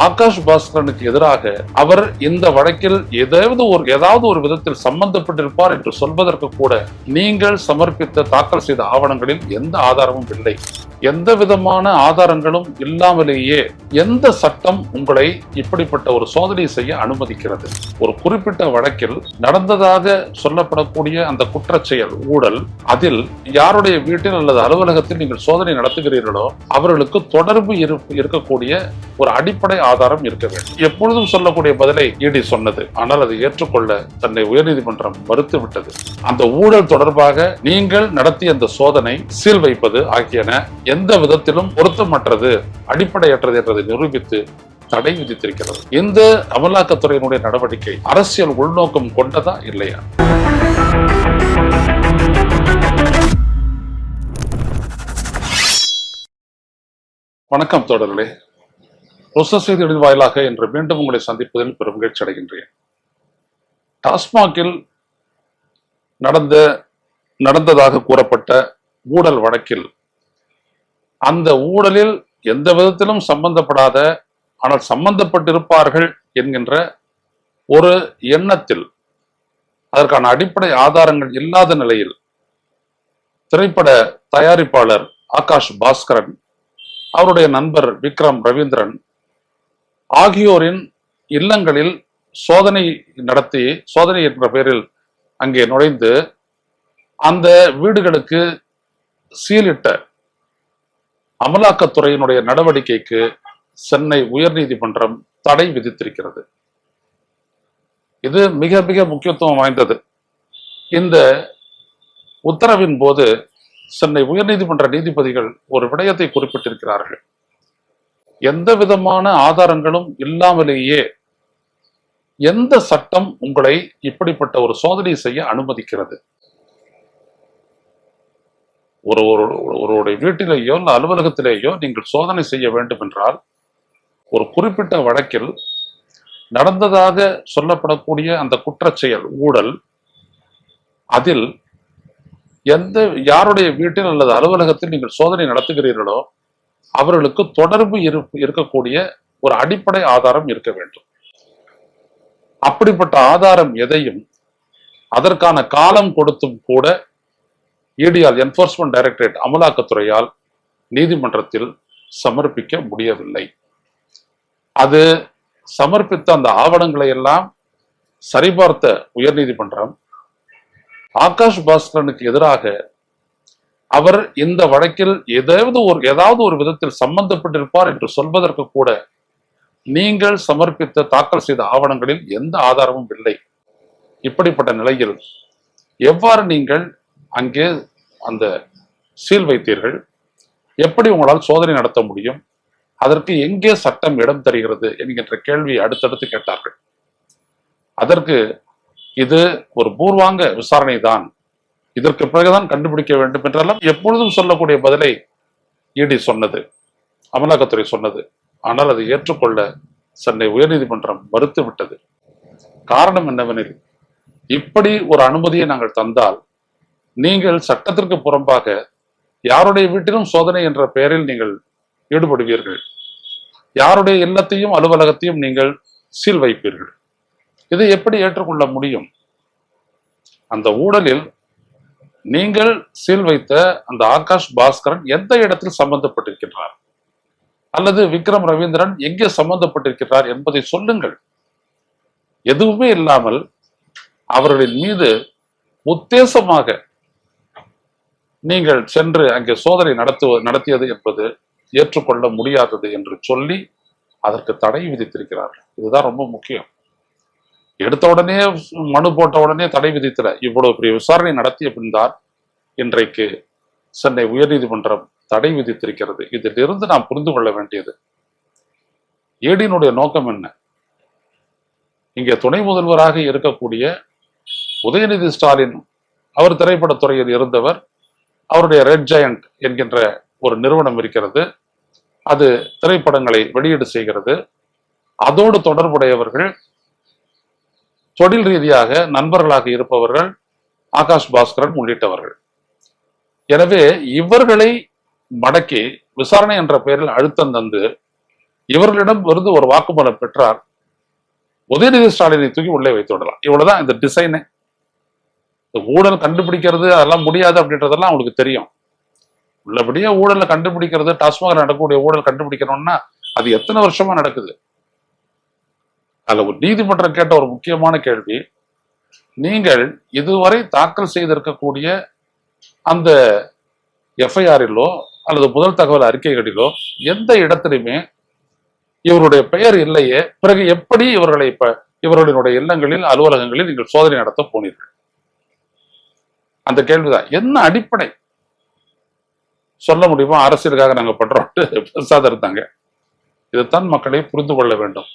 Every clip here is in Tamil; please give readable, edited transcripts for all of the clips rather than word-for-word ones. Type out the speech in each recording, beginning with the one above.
ஆகாஷ் பாஸ்கரனுக்கு எதிராக அவர் இந்த வழக்கில் ஏதாவது ஒரு விதத்தில் சம்பந்தப்பட்டிருப்பார் என்று சொல்வதற்கு கூட நீங்கள் சமர்ப்பித்த தாக்கல் செய்த ஆவணங்களில் எந்த ஆதாரமும் இல்லை. எந்த விதமான ஆதாரங்களும் இல்லாமலேயே எந்த சட்டம் உங்களை இப்படிப்பட்ட ஒரு சோதனை செய்ய அனுமதிக்கிறது? ஒரு குறிப்பிட்ட வழக்கில் நடந்ததாக சொல்லப்படக்கூடிய அந்த குற்றச்செயல் ஊழல், அதில் யாருடைய வீட்டில் அல்லது அலுவலகத்தில் நீங்கள் சோதனை நடத்துகிறீர்களோ அவர்களுக்கு தொடர்பு இருக்கக்கூடிய ஒரு அடிப்படை ஆதாரம் இருக்க வேண்டும். எப்பொழுதும் சொல்லக்கூடிய பதிலை இடி சொன்னது, ஆனால் அதை ஏற்றுக்கொள்ள தன்னை உயர்நீதிமன்றம் மறுத்துவிட்டது. அந்த ஊழல் தொடர்பாக நீங்கள் நடத்திய அந்த சோதனை, சீல் வைப்பது ஆகியன எந்த விதத்திலும் பொருத்தமற்றது, அடிப்படையற்றது என்பதை நிரூபித்து தடை விதித்திருக்கிறது. இந்த அமலாக்கத்துறையினுடைய நடவடிக்கை அரசியல் உள்நோக்கம் கொண்டதா இல்லையா? வணக்கம் தோழர்களே, செய்திகளின் வாயிலாக இன்று மீண்டும் உங்களை சந்திப்பதில் பெரும் மகிழ்ச்சி அடைகின்றேன். டாஸ்மாகில் நடந்ததாக கூறப்பட்ட ஊழல் வழக்கில், அந்த ஊழலில் எந்த விதத்திலும் சம்பந்தப்படாத ஆனால் சம்பந்தப்பட்டிருப்பார்கள் என்கின்ற ஒரு எண்ணத்தில், அதற்கான அடிப்படை ஆதாரங்கள் இல்லாத நிலையில் திரைப்பட தயாரிப்பாளர் ஆகாஷ் பாஸ்கரன், அவருடைய நண்பர் விக்ரம் ரவீந்திரன் ஆகியோரின் இல்லங்களில் சோதனை என்ற பெயரில் அங்கே நுழைந்து அந்த வீடுகளுக்கு சீலிட்ட அமலாக்கத்துறையினுடைய நடவடிக்கைக்கு சென்னை உயர்நீதிமன்றம் தடை விதித்திருக்கிறது. இது மிக மிக முக்கியத்துவம் வாய்ந்தது. இந்த உத்தரவின் போது சென்னை உயர்நீதிமன்ற நீதிபதிகள் ஒரு விடயத்தை குறிப்பிட்டிருக்கிறார்கள். எந்த விதமான ஆதாரங்களும் இல்லாமலேயே எந்த சட்டம் உங்களை இப்படிப்பட்ட ஒரு சோதனை செய்ய அனுமதிக்கிறது? ஒருவருடைய வீட்டிலேயோ இல்ல அலுவலகத்திலேயோ நீங்கள் சோதனை செய்ய வேண்டும் என்றால், ஒரு குறிப்பிட்ட வழக்கில் நடந்ததாக சொல்லப்படக்கூடிய அந்த குற்றச்செயல் ஊழல், அதில் யாருடைய வீட்டில் அல்லது அலுவலகத்தில் நீங்கள் சோதனை நடத்துகிறீர்களோ அவர்களுக்கு தொடர்பு இருக்கக்கூடிய ஒரு அடிப்படை ஆதாரம் இருக்க வேண்டும். அப்படிப்பட்ட ஆதாரம் எதையும் அதற்கான காலம் கொடுத்தும் கூட இடியால், என்ஃபோர்ஸ்மெண்ட் டைரக்டரேட், அமலாக்கத்துறையால் நீதிமன்றத்தில் சமர்ப்பிக்க முடியவில்லை. அது சமர்ப்பித்த அந்த ஆவணங்களை எல்லாம் சரிபார்த்த உயர்நீதிமன்றம் ஆகாஷ் பாஸ்கரனுக்கு எதிராக அவர் இந்த வழக்கில் ஏதாவது ஒரு விதத்தில் சம்பந்தப்பட்டிருப்பார் என்று சொல்வதற்கு கூட நீங்கள் சமர்ப்பித்த தாக்கல் செய்த ஆவணங்களில் எந்த ஆதாரமும் இல்லை. இப்படிப்பட்ட நிலையில் எவ்வாறு நீங்கள் அங்கே அந்த சீல் வைத்தீர்கள்? எப்படி உங்களால் சோதனை நடத்த முடியும்? அதற்கு எங்கே சட்டம் இடம் தருகிறது என்கின்ற கேள்வியை அடுத்தடுத்து கேட்டார்கள். அதற்கு இது ஒரு பூர்வாங்க விசாரணை தான், இதற்கு பிறகுதான் கண்டுபிடிக்க வேண்டும் என்றெல்லாம் எப்பொழுதும் சொல்லக்கூடிய பதிலை இடி சொன்னது, அமலாக்கத்துறை சொன்னது. ஆனால் அதை ஏற்றுக்கொள்ள சென்னை உயர்நீதிமன்றம் மறுத்து விட்டது. காரணம் என்னவெனில், இப்படி ஒரு அனுமதியை நாங்கள் தந்தால் நீங்கள் சட்டத்திற்கு புறம்பாக யாருடைய வீட்டிலும் சோதனை என்ற பெயரில் நீங்கள் ஈடுபடுவீர்கள், யாருடைய இல்லத்தையும் அலுவலகத்தையும் நீங்கள் சீல் வைப்பீர்கள். இதை எப்படி ஏற்றுக்கொள்ள முடியும்? அந்த ஊழலில் நீங்கள் சீல் வைத்த அந்த ஆகாஷ் பாஸ்கரன் எந்த இடத்தில் சம்பந்தப்பட்டிருக்கிறார், அல்லது விக்ரம் ரவீந்திரன் எங்கே சம்பந்தப்பட்டிருக்கிறார் என்பதை சொல்லுங்கள். எதுவுமே இல்லாமல் அவர்களின் மீது உத்தேசமாக நீங்கள் சென்று அங்கே சோதனை நடத்தியது என்பது ஏற்றுக்கொள்ள முடியாதது என்று சொல்லி அதற்கு தடை விதித்திருக்கிறார்கள். இதுதான் ரொம்ப முக்கியம். எடுத்த உடனே மனு போட்ட உடனே தடை விதித்தல, இவ்வளவு பெரிய விசாரணை நடத்திய பின்தான் இன்றைக்கு சென்னை உயர்நீதிமன்றம் தடை விதித்திருக்கிறது. இதிலிருந்து நாம் புரிந்து கொள்ள வேண்டியது, ஏடியினுடைய நோக்கம் என்ன? இங்கே துணை முதல்வராக இருக்கக்கூடிய உதயநிதி ஸ்டாலின், அவர் திரைப்படத்துறையில் இருந்தவர். அவருடைய ரெட் ஜெயண்ட் என்கின்ற ஒரு நிறுவனம் இருக்கிறது, அது திரைப்படங்களை வெளியீடு செய்கிறது. அதோடு தொடர்புடையவர்கள், தொழில் ரீதியாக நண்பர்களாக இருப்பவர்கள் ஆகாஷ் பாஸ்கரன் உள்ளிட்டவர்கள். எனவே இவர்களை மடக்கி விசாரணை என்ற பெயரில் அழுத்தம் தந்து இவர்களிடம் இருந்து ஒரு வாக்குமூலம் பெற்றால் உதயநிதி ஸ்டாலினை தூக்கி உள்ளே வைத்து விடலாம். இவ்வளவுதான் இந்த டிசைனு. ஊழல் கண்டுபிடிக்கிறது அதெல்லாம் முடியாது அப்படின்றதெல்லாம் அவங்களுக்கு தெரியும். உள்ளபடியே ஊழலை கண்டுபிடிக்கிறது, டாஸ்மாக நடக்கக்கூடிய ஊழல் கண்டுபிடிக்கணும்னா அது எத்தனை வருஷமா நடக்குது. அதுல ஒரு நீதிமன்றம் கேட்ட ஒரு முக்கியமான கேள்வி, நீங்கள் இதுவரை தாக்கல் செய்திருக்கக்கூடிய அந்த எஃப்ஐஆரிலோ அல்லது முதல் தகவல் அறிக்கைகளிலோ எந்த இடத்திலுமே இவருடைய பெயர் இல்லையே, பிறகு எப்படி இவர்களை இவர்களுடைய இல்லங்களில் அலுவலகங்களில் நீங்கள் சோதனை நடத்த போனீர்கள்? அந்த கேள்விதான். என்ன அடிப்படை சொல்ல முடியுமா? அரசியலுக்காக நாங்க பண்றோம் பேசாத இருந்தாங்க. இதைத்தான் மக்களை புரிந்து கொள்ள வேண்டும்.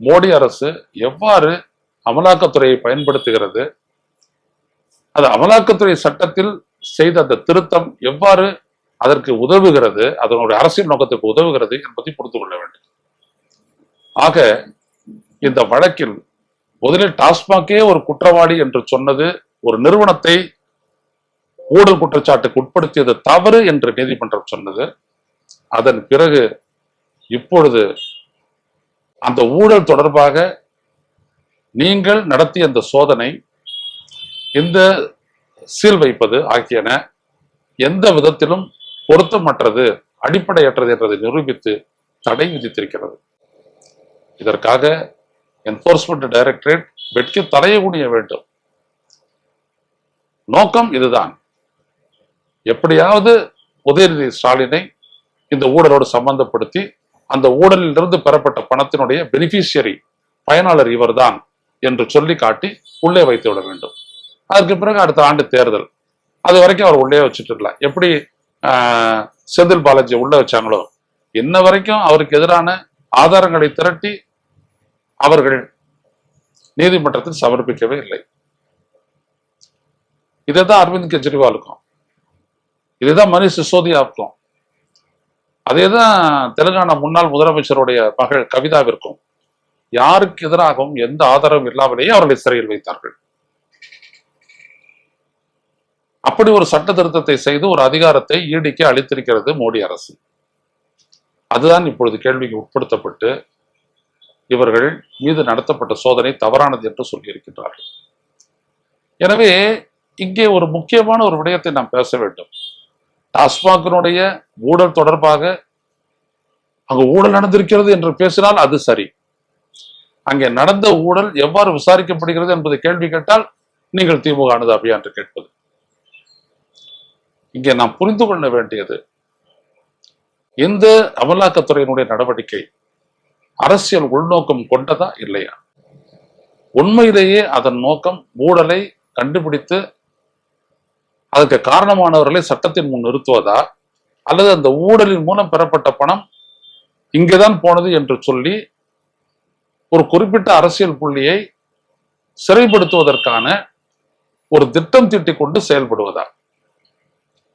மோடி அரசு எவ்வாறு அமலாக்கத்துறையை பயன்படுத்துகிறது, அது அமலாக்கத்துறை சட்டத்தில் செய்த அந்த திருத்தம் எவ்வாறு அதற்கு உதவுகிறது, அதனுடைய அரசியல் நோக்கத்துக்கு உதவுகிறது என்பதை புரிந்து கொள்ள வேண்டும். ஆக இந்த வழக்கில் முதலில் டாஸ்மாகே ஒரு குற்றவாளி என்று சொன்னது, ஒரு நிறுவனத்தை ஊழல் குற்றச்சாட்டுக்கு உட்படுத்தியது தவறு என்று நீதிமன்றம் சொன்னது. அதன் பிறகு இப்பொழுது அந்த ஊழல் தொடர்பாக நீங்கள் நடத்திய அந்த சோதனை, இந்த சீல் வைப்பது ஆகியன எந்த விதத்திலும் பொருத்தமற்றது, அடிப்படையற்றது என்றதை நிரூபித்து தடை விதித்திருக்கிறது. இதற்காக என்போர்ஸ்மெண்ட் டைரக்டரேட் வெட்கி தலையை குனிய வேண்டும். நோக்கம் இதுதான். எப்படியாவது உதயநிதி ஸ்டாலினை இந்த ஊழலோடு சம்பந்தப்படுத்தி அந்த ஊழலில் இருந்து பெறப்பட்ட பணத்தினுடைய பெனிஃபிஷியரி, பயனாளர் இவர்தான் என்று சொல்லி காட்டி உள்ளே வைத்து விட வேண்டும். அதற்கு பிறகு அடுத்த ஆண்டு தேர்தல், அது வரைக்கும் அவர் உள்ளே வச்சுட்டு இருக்கலாம். எப்படி செந்தில் பாலாஜி உள்ள வச்சாங்களோ, இன்ன வரைக்கும் அவருக்கு எதிரான ஆதாரங்களை திரட்டி அவர்கள் நீதிமன்றத்தில் சமர்ப்பிக்கவே இல்லை. இதுதான் அரவிந்த் கெஜ்ரிவாலுக்கும், இதுதான் மணிஷ் சிசோதியாவுக்கும், அதேதான் தெலுங்கானா முன்னாள் முதலமைச்சருடைய மகள் கவிதாவிற்கும் யாருக்கு எதிராகவும் எந்த ஆதாரமும் இல்லாமலேயே அவர்களை சிறையில் வைத்தார்கள். அப்படி ஒரு சட்ட திருத்தத்தை செய்து ஒரு அதிகாரத்தை ஈடிக்கு அளித்திருக்கிறது மோடி அரசு. அதுதான் இப்பொழுது கேள்விக்கு உட்படுத்தப்பட்டு இவர்கள் மீது நடத்தப்பட்ட சோதனை தவறானது என்று சொல்லியிருக்கின்றார்கள். எனவே இங்கே ஒரு முக்கியமான ஒரு விடயத்தை நாம் பேச வேண்டும். டாஸ்மாகினுடைய ஊழல் தொடர்பாக அங்கு ஊழல் நடந்திருக்கிறது என்று பேசினால் அது சரி. அங்கே நடந்த ஊழல் எவ்வாறு விசாரிக்கப்படுகிறது என்பதை கேள்வி கேட்டால் நீங்கள் திமுக அனுதாபியா என்று கேட்பது. இங்கே நாம் புரிந்து கொள்ள வேண்டியது, இந்த அமலாக்கத்துறையினுடைய நடவடிக்கை அரசியல் உள்நோக்கம் கொண்டதா இல்லையா? உண்மையிலேயே அதன் நோக்கம் ஊழலை கண்டுபிடித்து அதற்கு காரணமானவர்களை சட்டத்தின் முன் நிறுத்துவதா, அல்லது அந்த ஊழலின் மூலம் பெறப்பட்ட பணம் இங்கேதான் போனது என்று சொல்லி ஒரு குறிப்பிட்ட அரசியல் புள்ளியை சிறைப்படுத்துவதற்கான ஒரு திட்டம் தீட்டிக் கொண்டு செயல்படுவதா?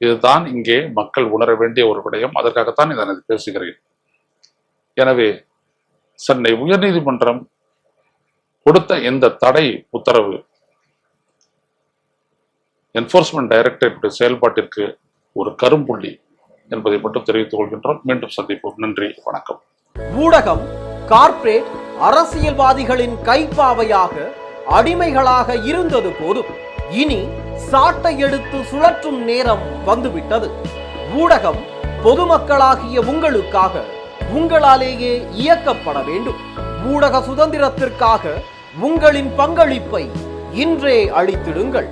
இதுதான் இங்கே மக்கள் உணர வேண்டிய ஒரு விடயம். அதற்காகத்தான் இதனை பேசுகிறேன். எனவே சென்னை உயர்நீதிமன்றம் கொடுத்த இந்த தடை உத்தரவு என்போர்ஸ்மெண்ட் டைரக்டரேட் செயல்பாட்டிற்கு ஒரு கரும்புள்ளி என்பதை மட்டும் தெரிவித்துக் கொள்கின்றோம். மீண்டும் சந்திப்போம். நன்றி, வணக்கம். ஊடகம் கார்ப்பரேட் அரசியல்வாதிகளின் கைப்பாவையாக, அடிமைகளாக இருந்தது போதும். இனி சாட்டை எடுத்து சுழற்றும் நேரம் வந்துவிட்டது. ஊடகம் பொதுமக்களாகிய உங்களுக்காக, உங்களாலேயே இயக்கப்பட வேண்டும். ஊடக சுதந்திரத்திற்காக உங்களின் பங்களிப்பை இன்றே அளித்திடுங்கள்.